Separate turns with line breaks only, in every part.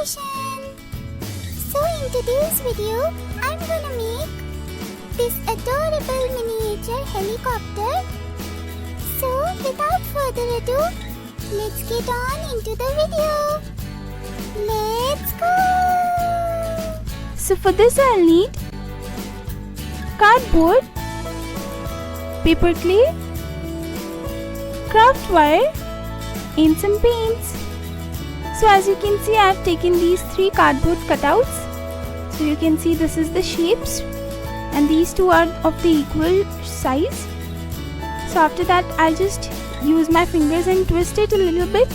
creation. So in today's video, I'm gonna make this adorable miniature helicopter. So without further ado, let's get on into the video. Let's go!
So for this I'll need cardboard, paper clay, craft wire and some paints. So as you can see, I have taken these 3 cardboard cutouts. So you can see this is the shapes and these 2 are of the equal size. So after that I'll just use my fingers and twist it a little bit,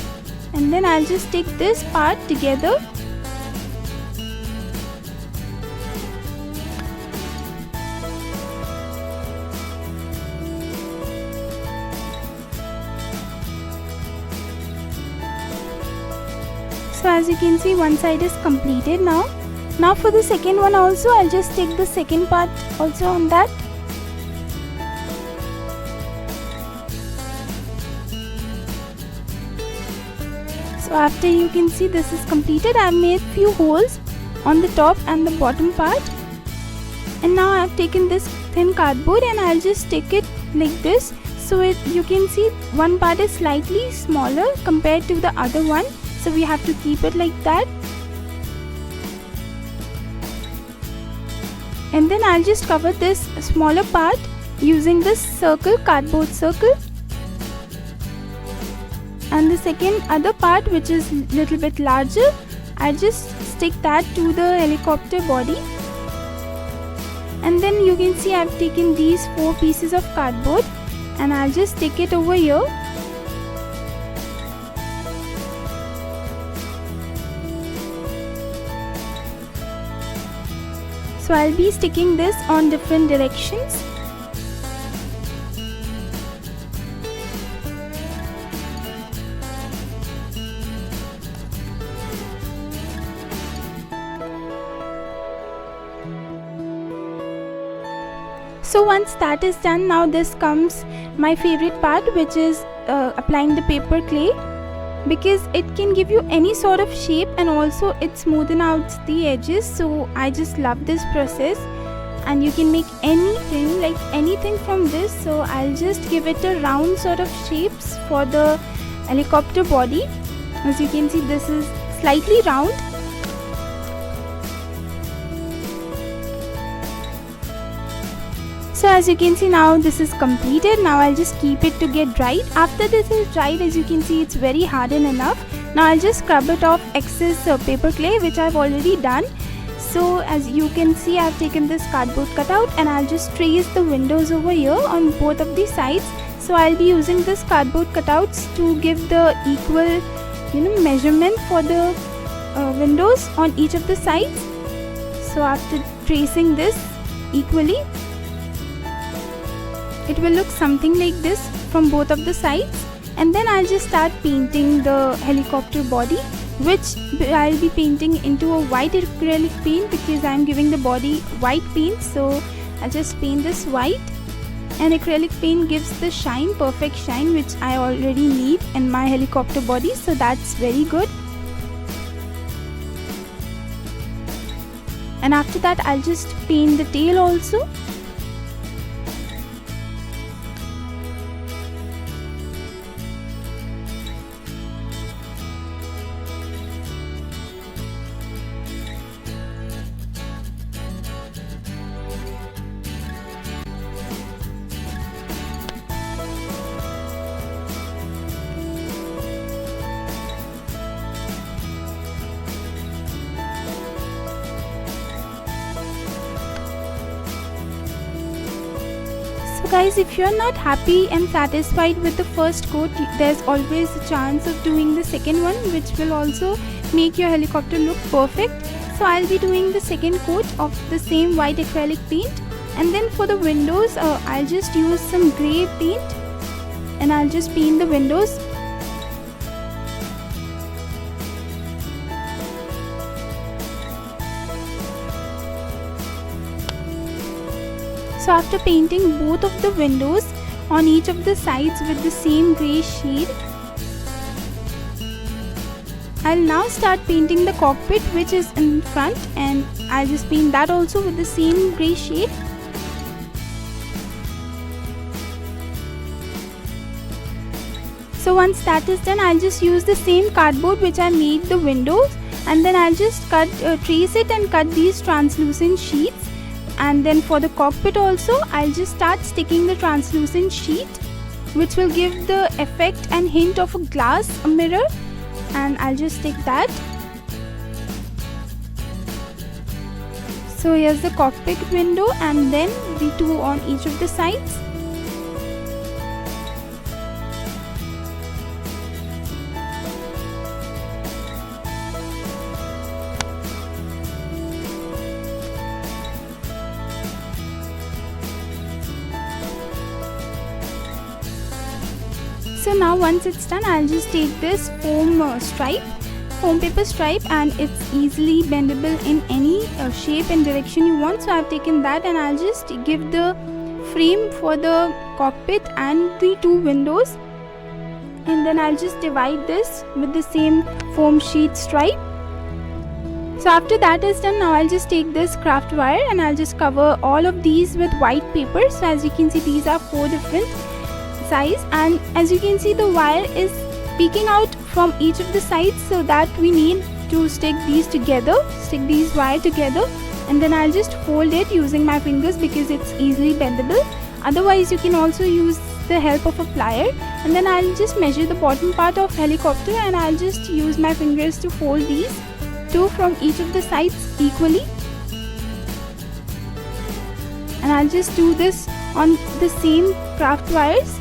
and then I'll just take this part together. So as you can see, one side is completed now. Now for the second one also, I'll just take the second part also on that. So after you can see this is completed, I've made few holes on the top and the bottom part. And now I've taken this thin cardboard and I'll just stick it like this. So you can see one part is slightly smaller compared to the other one. So we have to keep it like that. And then I'll just cover this smaller part using this circle, cardboard circle. And the second other part, which is little bit larger, I'll just stick that to the helicopter body. And then you can see I've taken these 4 pieces of cardboard and I'll just stick it over here. So I'll be sticking this on different directions. So once that is done, now this comes my favorite part, which is applying the paper clay, because it can give you any sort of shape and also it smoothen out the edges. So I just love this process, and you can make anything from this. So I'll just give it a round sort of shapes for the helicopter body. As you can see, this is slightly round. So as you can see, now this is completed. Now I'll just keep it to get dried. After this is dried, as you can see, it's very hardened enough. Now I'll just scrub it off excess paper clay, which I've already done. So as you can see, I've taken this cardboard cutout and I'll just trace the windows over here on both of the sides. So I'll be using this cardboard cutouts to give the equal measurement for the windows on each of the sides. So after tracing this equally, it will look something like this from both of the sides. And then I'll just start painting the helicopter body, which I'll be painting into a white acrylic paint because I'm giving the body white paint. So I'll just paint this white, and acrylic paint gives the shine, perfect shine, which I already need in my helicopter body. So that's very good. And after that I'll just paint the tail also. Guys, if you're not happy and satisfied with the first coat, there's always a chance of doing the second one, which will also make your helicopter look perfect. So I'll be doing the second coat of the same white acrylic paint, and then for the windows I'll just use some grey paint and I'll just paint the windows. So after painting both of the windows on each of the sides with the same grey shade, I'll now start painting the cockpit which is in front, and I'll just paint that also with the same grey shade. So once that is done, I'll just use the same cardboard which I made the windows, and then I'll just trace it and cut these translucent sheets. And then for the cockpit also, I'll just start sticking the translucent sheet which will give the effect and hint of a glass mirror, and I'll just stick that. So here's the cockpit window, and then the two on each of the sides. So now once it's done, I'll just take this foam paper stripe, and it's easily bendable in any shape and direction you want. So I've taken that, and I'll just give the frame for the cockpit and the two windows, and then I'll just divide this with the same foam sheet stripe. So after that is done, now I'll just take this craft wire and I'll just cover all of these with white paper. So as you can see, these are 4 different size, and as you can see, the wire is peeking out from each of the sides, so that we need to stick these wire together, and then I'll just fold it using my fingers because it's easily bendable. Otherwise you can also use the help of a plier, and then I'll just measure the bottom part of helicopter, and I'll just use my fingers to fold these two from each of the sides equally, and I'll just do this on the same craft wires.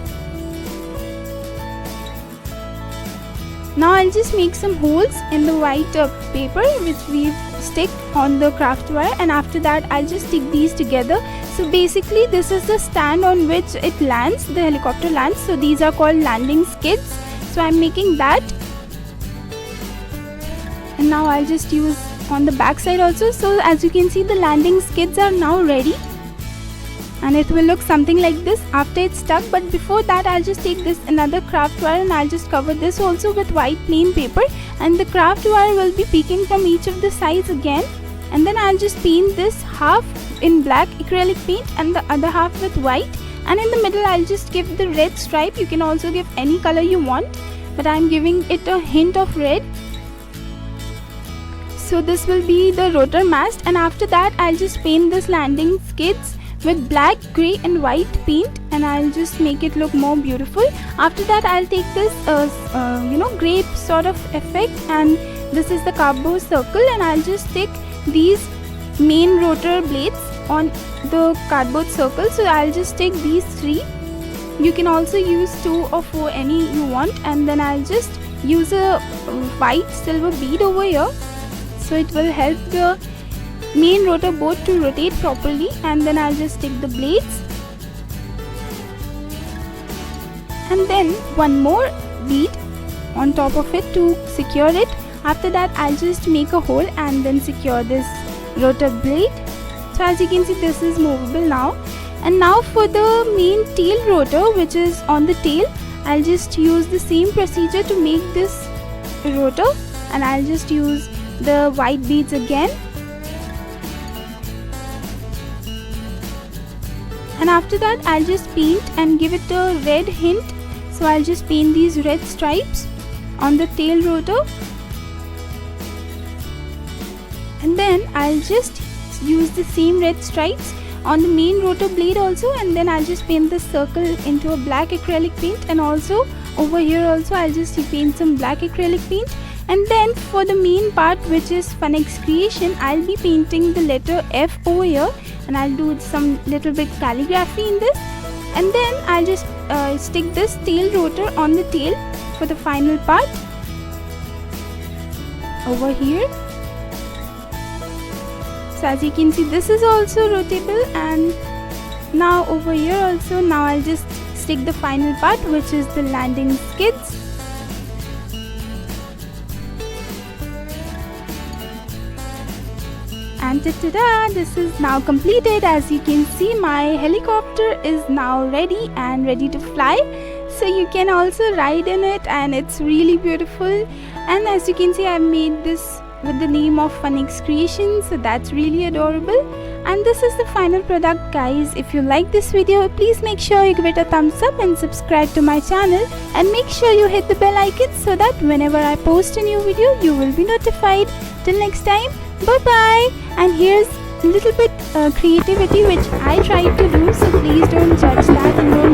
Now I'll just make some holes in the white paper which we've stick on the craft wire, and after that I'll just stick these together. So basically this is the stand on which it lands, the helicopter lands. So these are called landing skids. So I'm making that, and now I'll just use on the back side also. So as you can see, the landing skids are now ready, and it will look something like this after it's stuck. But before that, I'll just take this another craft wire and I'll just cover this also with white plain paper, and the craft wire will be peeking from each of the sides again, and then I'll just paint this half in black acrylic paint and the other half with white, and in the middle I'll just give the red stripe. You can also give any color you want, but I'm giving it a hint of red. So this will be the rotor mast, and after that I'll just paint this landing skids with black, grey and white paint, and I'll just make it look more beautiful. After that I'll take this grape sort of effect, and this is the cardboard circle, and I'll just stick these main rotor blades on the cardboard circle. So I'll just take these 3. You can also use 2 or 4, any you want, and then I'll just use a white silver bead over here, so it will help the main rotor board to rotate properly. And then I'll just stick the blades, and then one more bead on top of it to secure it. After that I'll just make a hole and then secure this rotor blade. So as you can see, this is movable now. And now for the main tail rotor which is on the tail, I'll just use the same procedure to make this rotor, and I'll just use the white beads again. And after that I'll just paint and give it a red hint. So I'll just paint these red stripes on the tail rotor, and then I'll just use the same red stripes on the main rotor blade also, and then I'll just paint this circle into a black acrylic paint, and also over here also I'll just paint some black acrylic paint. And then for the main part which is Funix Creation, I'll be painting the letter F over here, and I'll do some little bit calligraphy in this, and then I'll just stick this tail rotor on the tail for the final part over here. So as you can see, this is also rotatable, and now over here also, now I'll just stick the final part which is the landing skids. And ta-da! This is now completed. As you can see, my helicopter is now ready and ready to fly. so you can also ride in it, and it's really beautiful. And as you can see, I've made this with the name of Phoenix Creations, so that's really adorable. And this is the final product, guys. If you like this video, please make sure you give it a thumbs up and subscribe to my channel, and make sure you hit the bell icon so that whenever I post a new video, you will be notified. Till next time, bye bye. And here's a little bit creativity which I tried to do, so please don't judge that and don't